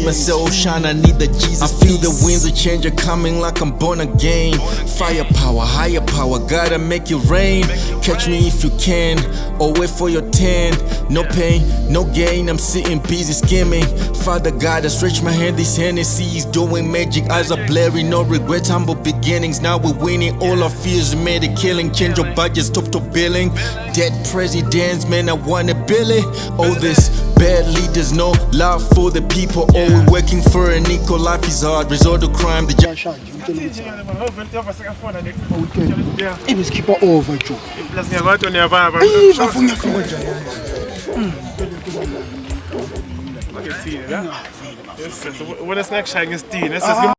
my soul shine, I need the Jesus. I feel the winds of change are coming like I'm born again. Firepower, higher power, gotta make it rain. Catch me if you can, or wait for your turn. No pain, no gain, I'm sitting busy scheming. Father God, I stretch my hand, this Hennessy is doing magic. Eyes are blurry, no regret, humble beginnings. Now we're winning, all our fears made a killing. Change your budget, stop to billing. Dead presidents, man, I want a Billy. All this bad leaders, no love for the people. All we're working for an equal life is hard. Resort to crime, the skipper over, Joe. What is next? Shang is tea. This is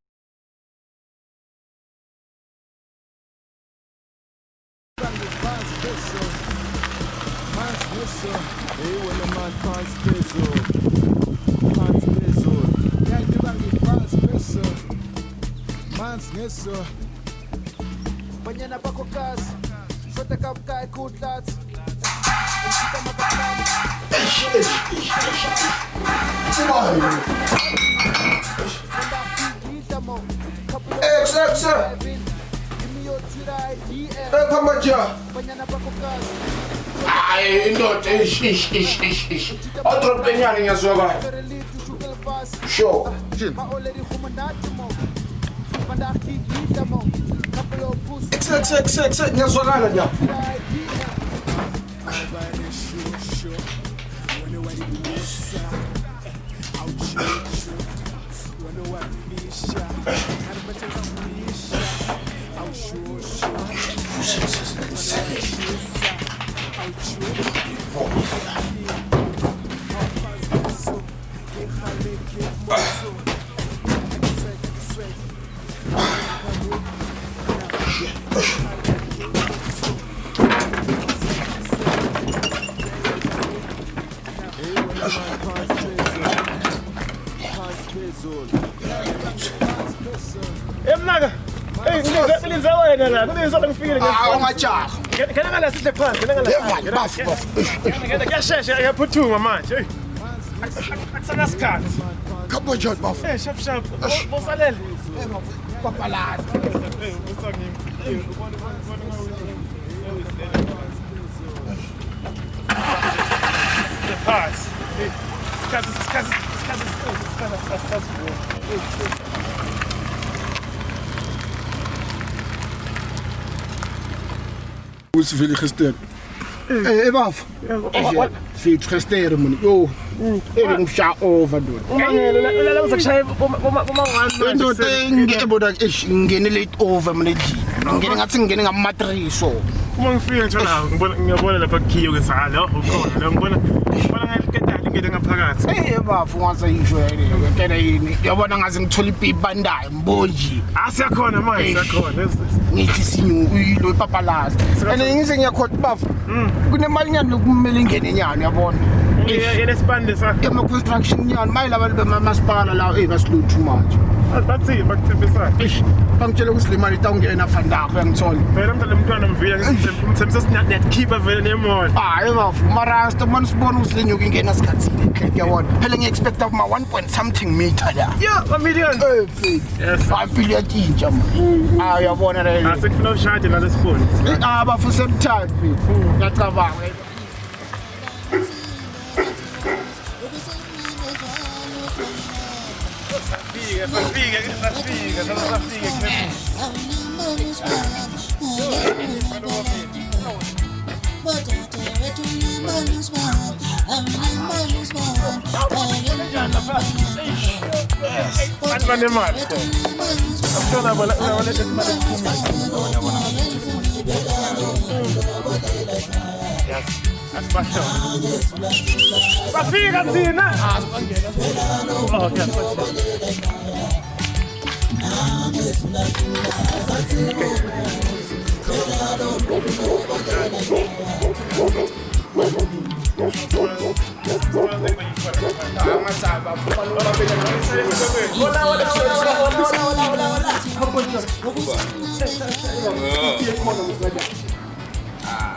Banyana bako kazi, sote kapkai kutlats. Sure. Ngiyazwakala nja. Who's really gesteld? Hey, baf. Veel gesteld, man. Yo, ik moet jou overdoen. Ngene late over, man. Ngene ngathi ngene ngamatrix so. Uma ngifika njalo ngiyabona lapha kiyo ngesala ukhona ngibona ngiketala ngene ngaphakathi. Hey bafu ngaze yisho ngekela yini. Yabona ngaze ngithola ipipi bandayo mbonji. Asiyakhona manje siyakhona. Ngithi sinyu uyilo ipapalazi. Ene ngize ngiyakhoda bafu. Kunemali nyani lokumele ingene nyani yabona. Yesipande sa. Ema construction nyani mayila abantu bemasipala la basiluthu too much. Bathi bakuthembisa. Bangitshela ukuthi le mali tawungena fandakho uyangithola. Phela mntana umntwana mvila ngithembisa sinet keeper vele nemall. Hayi bafu marasta man sibona ukuthi lenyuka ingena sikhathini click yabona. Phela ngiexpect ukuma 1 point something meter la. Yeah, 1 million. Yes. 5 billion intsha man. Yabona la. Asikufuna ushade la lesifoni. Bafu semthathu. Ngiyacabanga.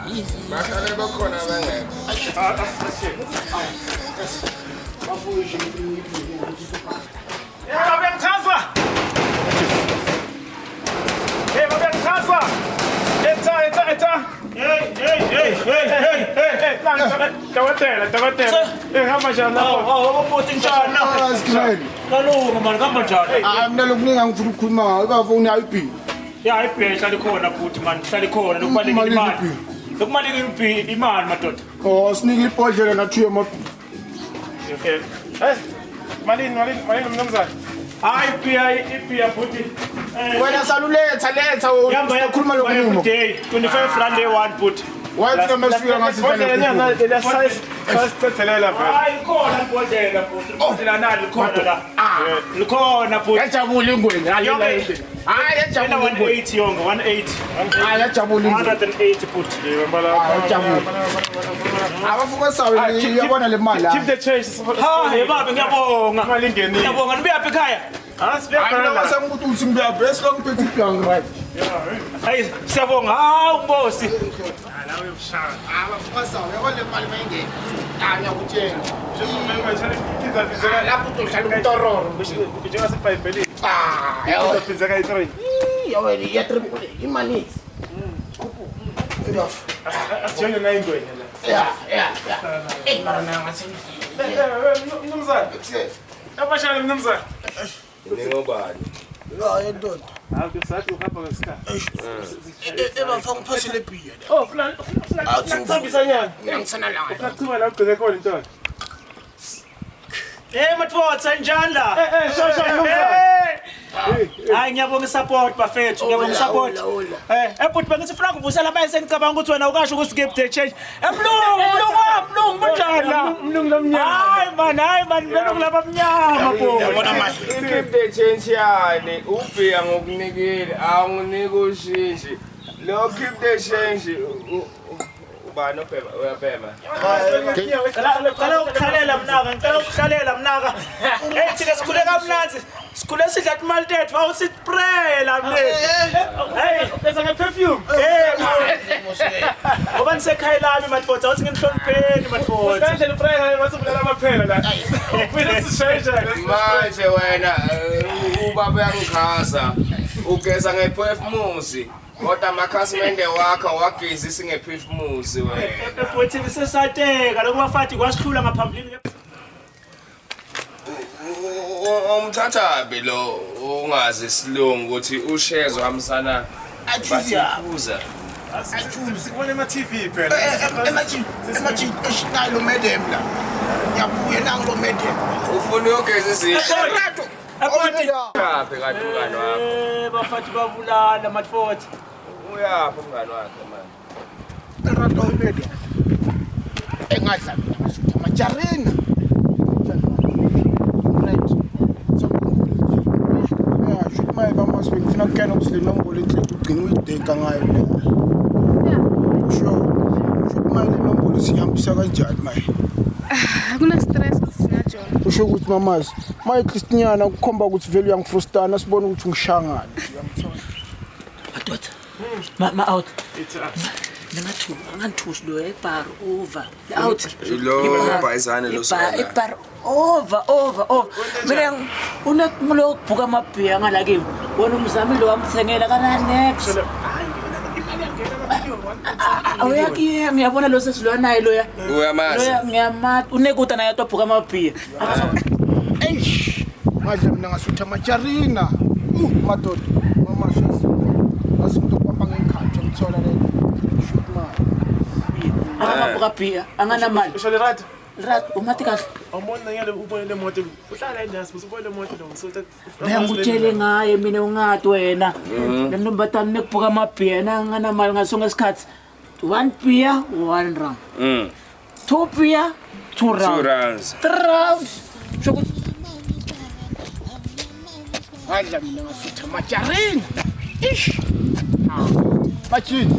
Bahlale bakhona bengekho. Babengichaza. Hey, babengichaza. Eta. Hey. Dokotela. Hamba njani lapho? Ubuthi njani? Asikhuleni. Kalunga mani kuhamba njani? Mina lokuningi angifuna ukukhuluma ikafoni ayiphi. Ya ibhesha likhona futhi mani, hlala khona nokubaleka imali. Nokubaleka imali madoda. Oh sinika ibhodlela nathiye amabhi. Okay. Hey. Malini mnumzane. Hayi iphiya futhi. Wena saluletha letha ukhuluma lokuningi. Day 25 rand day one futhi. Wathi nomesifika ngathi Sithethelela vele. Hayi khona ibhodlela futhi. Ibhodlela nali khona la. Likhona futhi. yajabula ingweni hayi yajabula 180 yonke 180. hayi yajabula ingweni 180 futhi. abafuka sawe yabona le mali Keep the change. Hayi baba ngiyabonga. Imali ingenile. Ngiyabonga nibuyaphi ekhaya? Hayi ukuthi uthi ngibuya best long phethe ibhangi right Hayi siyabonga. Hawu Nkosi. abafuka sawe yabona le mali mayingeni ngiyakutshela Lapho lapho uzohlala umtororo njengasebhayibhelini. yabo Uzophizeka i3. yawena yatriple imali Asijone na ingweni la. ya mara na ngasi Mnumzane. Abashana mnumzane. Ningobani? ndoda Hawu sathi uhamba ngesikhathi. ebafanga uphasele biya Oh, fulani. Ngithambisa nyana. ngisana la Uchathuma la ugcike khona intwana. Matfotsa njani la? Shosha Hayi ngiyabonga support bafethu, ngiyabonga support. Ebhuti bengithi ufuna ukuvusela bayise ngicabanga ukuthi wena ukasho ukuthi skip the change. Mlungu bunjani la? Mlungu lomnyama. Hayi man, mlungu laba mnyama bo. yabona manje Keep the change yani. Ubhiya ngokunikile awunginiki ushinji. Lo keep the change. Ubani obhema uyabhema. Ngicela ukuhlalela mnaka. Thina sikhule kamnanzi. Sikhule sidla imali tethu, awusispray la mlethu. Hey, Bese ngeperfume. ngoba nisekhaya lami Matfotsa, awuthi nginihlonipheni Matfotsa. Kanjani uprayha masubulala amaphela la. Ufuna sishayisha la. Manje wena ubaba uyangichaza. Ugeza ngephefumusi. Kodwa amakhasimende wakho wagezisa ngephefumusi wena. Ebhuthini sesateka lokuba fathi kwasihlula ngaphambilini. Umthathabi lo ungazi isilungu ukuthi ushezo hamsana bathuza. Sibone ma TV phela. emachi eshinalo madam la yabuye nango madam Ufuna ukugeza izinto. Ebhuti. Yaphi kanti umngani wakho? Bafathi babulala Matfotsa. Uyaphi umngani wakhe manje? erato madam engadla mina ngasutha majarina right shoot my bama swing funa kena ukusile nombolo enhle ugcina uyideka ngayo le sure shoot my nombolo sihambisa kanjani manje Akuna stress ukuthi singajona. usho ukuthi mamazi maye Christiana ukukhomba ukuthi vele uyangifrustana sibone ukuthi ungishangana Madoda. Ma out. Ngangithusi lo ebar over. Out. Lo bhayizane lo sona. Ebar over. Mina unemulo ukubhuka amabhiya ngala kimi. Wona umzami lo wamthengela kana next. Awuyaki ngiyabona lo sesilwa naye loya. Uyamazi. Loya ngiyama unekuta naye tobhuka amabhiya. eish madla mina ngasutha majarina madoda mamazi asinto kwamba ngekhathi ngithola le shoot my Akabhuka bhiya angana mali. Usho le right. Rat umathi kahle. Awubona ngale ubone le moto. Uhlala endasi usubone le moto lo. So that Ngikutshele ngaye mina ungathi wena. Lemntombatana nekubhuka amabhiya angana mali ngasonke isikhathi. 1 beer 1 round. 2 beer 2 rounds. 2 rounds. 3 rounds. Shokuthi madla mina ngasutha majarina ish machini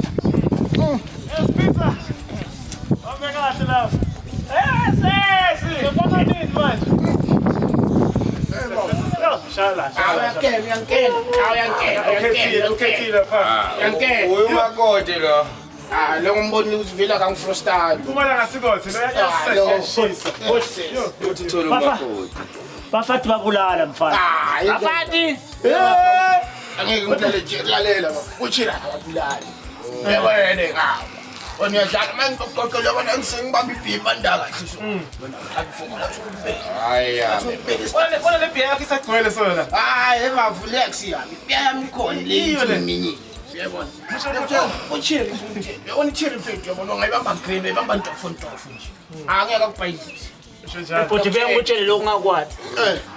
Pizza. Omekahle lapha. Sibona nini manje? Shala. uyangena Ukhethile pha. Uyu makoti lo. lo ngomboni ukuthi vela kangifrostani. Kumala ngasikothe yashisa. Uthi thola umakoti. Bafati babulala mfana. Bafati. Angeke ngilale nje lalela baba. Uchira abulali. Yabona ngawo. Oniyadlala manje ngoqoqo yabona ngisengibamba ibhimba ndaka sisho. Wena akufuna ukuthi Haya. Wala le biya yakhe isagcwele sona. hayi emavulex yami. Yami ikhona le minye. Yabona. Uchiri mfethu. Yabona uchiri mfethu yabona ngayibamba green ebamba ntofo nje. Angeke akubhayizise. Futhi bengutshele lokungakwathi.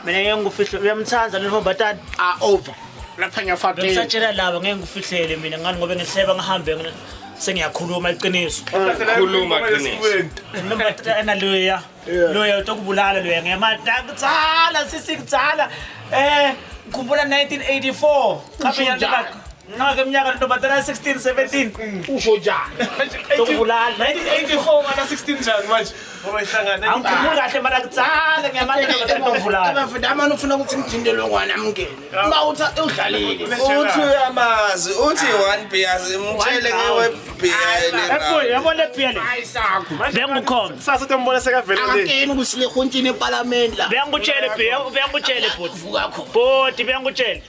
Mina ngeke ngikufihle uyamthanza noMbatana. Over. Lapha ngiyafakela. Ngisatshela laba ngeke ngikufihlele mina ngani ngoba ngiseba ngihambe sengiyakhuluma iqiniso. Khuluma qiniso. Nombatana loya utokubulala loya ngiyamakutsala sisikutsala ngikhumbula 1984 kabe yandaba ngake minyaka nombatana 16 17 usho njani? utokubulala 1984 ngana 16 njani manje? Ngoba ihlangana. angikhumbuli kahle mara kutsala ngiyamandla utokubulala Abafana amana ufuna ukuthi ngithindele ngwana amngene. Uma uthi udlalile. Uthi uyamazi, uthi 1 beer imtshele ngewe beer yabona lephiyele Ayisakho. bengukhomba Sasa utombona sekavela le. Akakeni ukusile khontshini eParliament la. bengutshele bhuti Vuka khona. bhuti bengutshele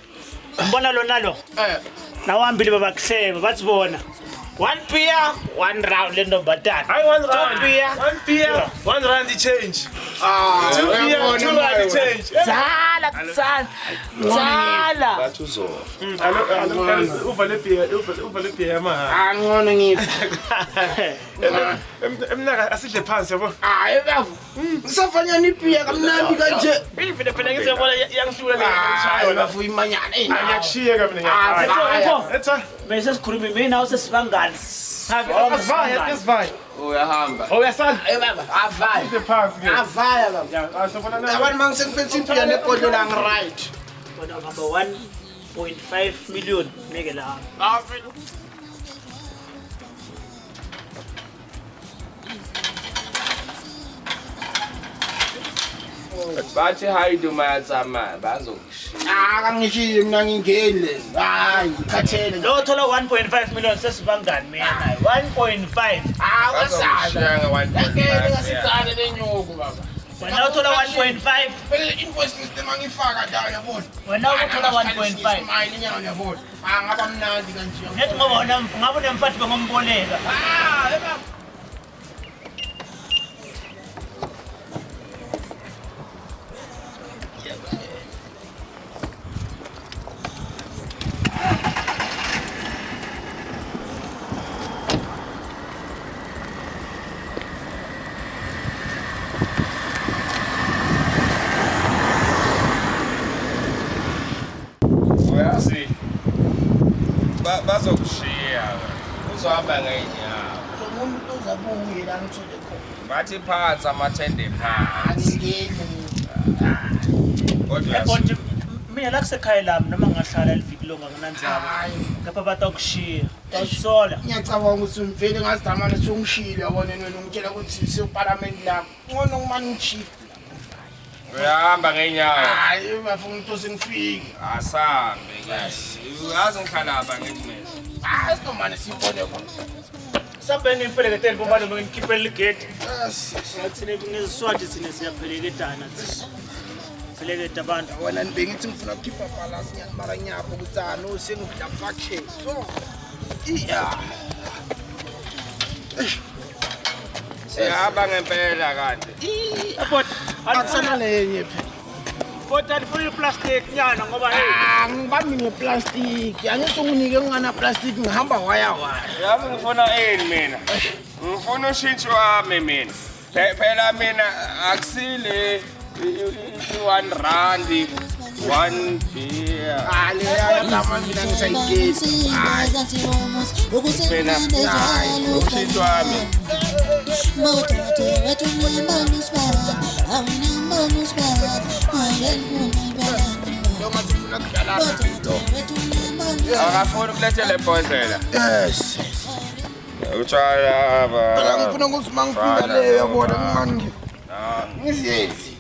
mbona lona lo nawambili babakuhleba bathi bona 1 beer 1 round le ntombatana Hayi 1 rand. 2 beer 1 beer 1 rand change. 2 beer 2 uyabona rand change. tsala tsala bathi uzofa. Uva le beer yamahala. Angcono ngithi. Emnaka asidle phansi yabo. Hayi bavu. Ngisafanyana ipiya kamnandi kanje. phela ngisebona yangihlula Hayi bavu imanyana Ayakushiyeka mina ngiyaqala. Etha. bese sikhuluma mina usesibangani Asivaya. Uyahamba. Uyasala. baba, avaya. Sidle phansi ke. Avaya baba. Asifuna na. Abantu mangisengiphethe ipiya nebhodlela angiright. bona ngaba 1.5 million meke la Bathi hayi umayatsamaya bazokushiya. Kangishiye mina ngingene. Hayi, khathele. lo thola 1.5 million sesibangani mina naye 1.5 Awasala. Nga 1.5. Ngeke ngasicane lenyuku baba. wena uthola 1.5 Phela invoice system angifaka ndawo yabona. wena uthola 1.5 Imali inyanga yabona. Ngaba mnandi kanje. nethi ngoba ngabe unemfathi bengomboleka Baba. Uyazi. Bazokushiya. Uzohamba ngeenyawo. Umuntu uzabuye la ngithole khona. Bathi phansi amathende phansi. Angingeni. Kodwa ebonje mina la kusekhaya lami noma ngahlala eliviki longa nginanzaba Hayi. ngapha batakushiya tayisola Ngiyacabanga ukuthi umvele ngazidamana songishile yabona wena ungitshela ukuthi seParliament la. Ngono ngimani ngichief. uyahamba ngeenyawo. Hayi bafuna ukuthi sengifike. Asambe ke. Uyazi ngikhalapha ngekimela. Hayi sinomane sibone khona. sabheni impeleketeni bomane ngikhiphela igedi Yes. ngathini ngiziswathi sine siyapheleketana peleketa abantu Wena bengithi ngifuna ukukhipha balance ngiyamara nyapho ukuthi ano sengidla faction. So iya. Sihamba ngempela kanti. ebot Akusana lenye phela. bot alifuna iplastic nyana ngoba Ngibambi ngeplastic. Angithi unginike ngana plastic ngihamba waya. Yazi ngifuna ini mina. Ngifuna ushintsho wami mina. Phela mina akusile 1 rand 1 beer. Ale yalama mina ngisayigezi. Mina ushintsho wami. Noma sifuna kudlala. Akafuna ukuletha le bhodlela. Yes. Utshwala Phela ba. ngifuna ukuthi mangifika leyo yabona ngimani. Ngiziyezi.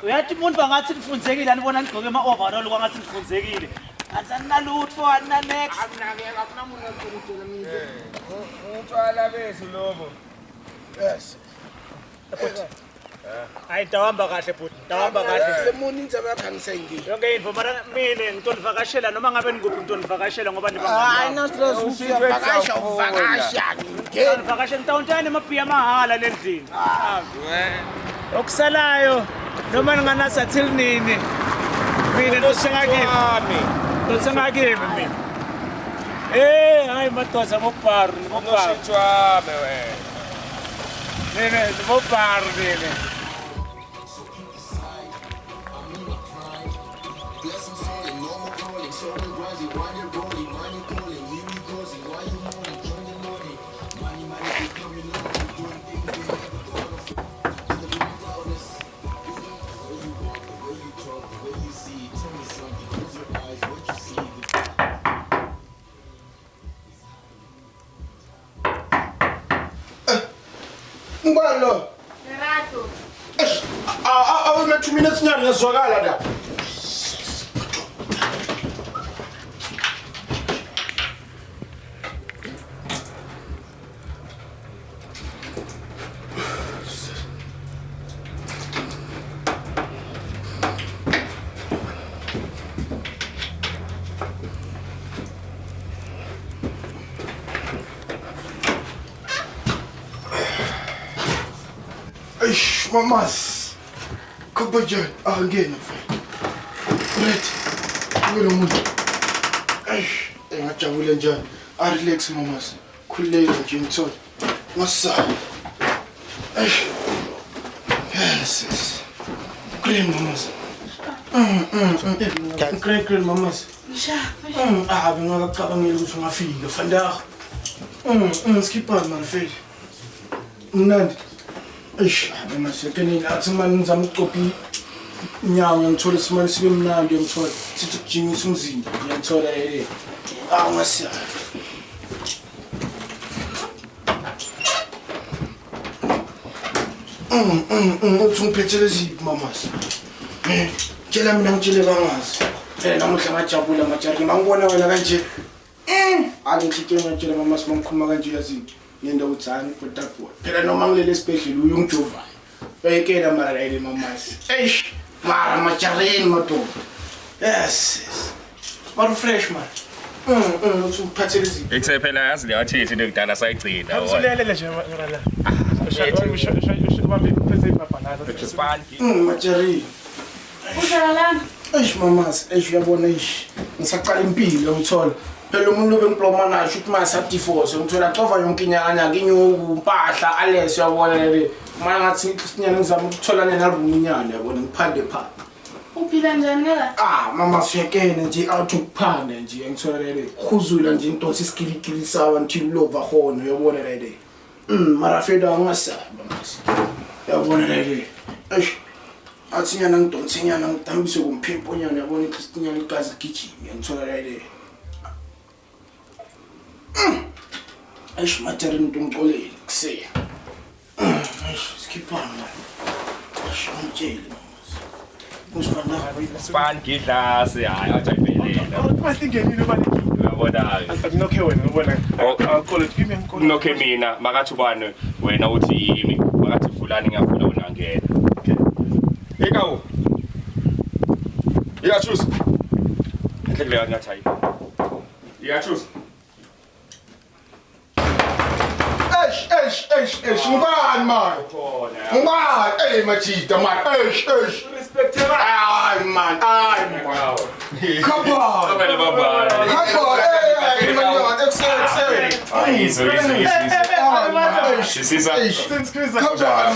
uyathi umuntu bangathi nifundzekile anibona nigqoke ama-overall kwangathi nifundzekile Ansanalutho ana next. Akunakeka akunamuntu akutshela mina. Utshwala bethu lobo. Yes. Hayi dawamba kahle bhuti, dawamba kahle. Le muntu inzaba yakhe angisayingile. Yonke info mara mina ngitondivakashela noma ngabe ngikuphi ngitondivakashela ngoba Hayi ndibanga. no stress uvakasha uvakasha. Ngivakashe ngitawuntshani amabhiya mahala lendlini. Okusalayo noma ninganasa till nini. Mina ndosengakini. Ndosengakini mina. Hayi madoza mobharu, mobharu. Unoshitshwabe wena. Nene, mobharu nene. Ngibalo. Lerato. Awuna 2 minutes nyana ngizwakala la. Eish, mamas. Kubajan, ngena mfana. Right. Wena muntu. Eish, ngajabula njani. Relax mamas. Khuleka nje ngithola. Ngasa. Eish. Yes. Cream mamas. Cream mamas. Ngingacabangela ukuthi ungafika fanda. Skipper man feli. Mnandi. Eish, masekeni athi manje ngizama ukucopha inyama ngithola isimali sibe mnandi ngithola sithi kujingisa umzimba ngiyathola le. Ngasiya. Uthi ungiphethele ziphi mamas? Tshela mina ngitshele bangazi. Namuhla ngajabula majari mangibona wena kanje. Angitshela ngitshela mamas mangikhuluma kanje yazinto. Ngenda uthani kodwa phela noma ngilele esibhedlela uyongijova bayekela mara la ile mamas eish mara majareni madoda yes what fresh man uthi uphathele izinto Ekuse phela yazi leyathi nekudala sayigcina Usulele nje la. Ubambe phezu ibhabhalaza. Spanki. majareni Uhlala lana. eish mamas eish uyabona eish ngisaqala impilo ngithola phela umuntu obengiploma nayo ukuthi mase divorce ngithola xova yonke inyanya nginyuku impahla alesi uyabona le mana ngathi sinyane ngizama ukutholana naroom inyanya yabona ngiphande pha Uphila njani la? mama siyekene nje out ukuphanda nje ngithola le khuzula nje into siskilikili sawa until lova khona uyabona le mara feda angasaba mase uyabona le eish athi nyana ngidonse nyana ngidambise kumphimpo nyana yabona inyana igazi gijima ngithola le eish materin tumcoleni kuseni skipana eish umtsheli usifana Spanki idlasi hayi ajayibelela. Manje ngenile baleki. Uyabona. Akunokhe wena ngibona. Awukhole give me ngikho. Nokhe mina makathi ubani wena uthi yimi makathi fulani ngiyafuna unangena. Okay. Ekawo. Iyachuza. Ngikhle ngathayi. Iyachuza. eish ngubani man ngubani machita man eish Respect her. ay man Wow. come on Abele baba. excellent Easy. Come on, Sisiza. come on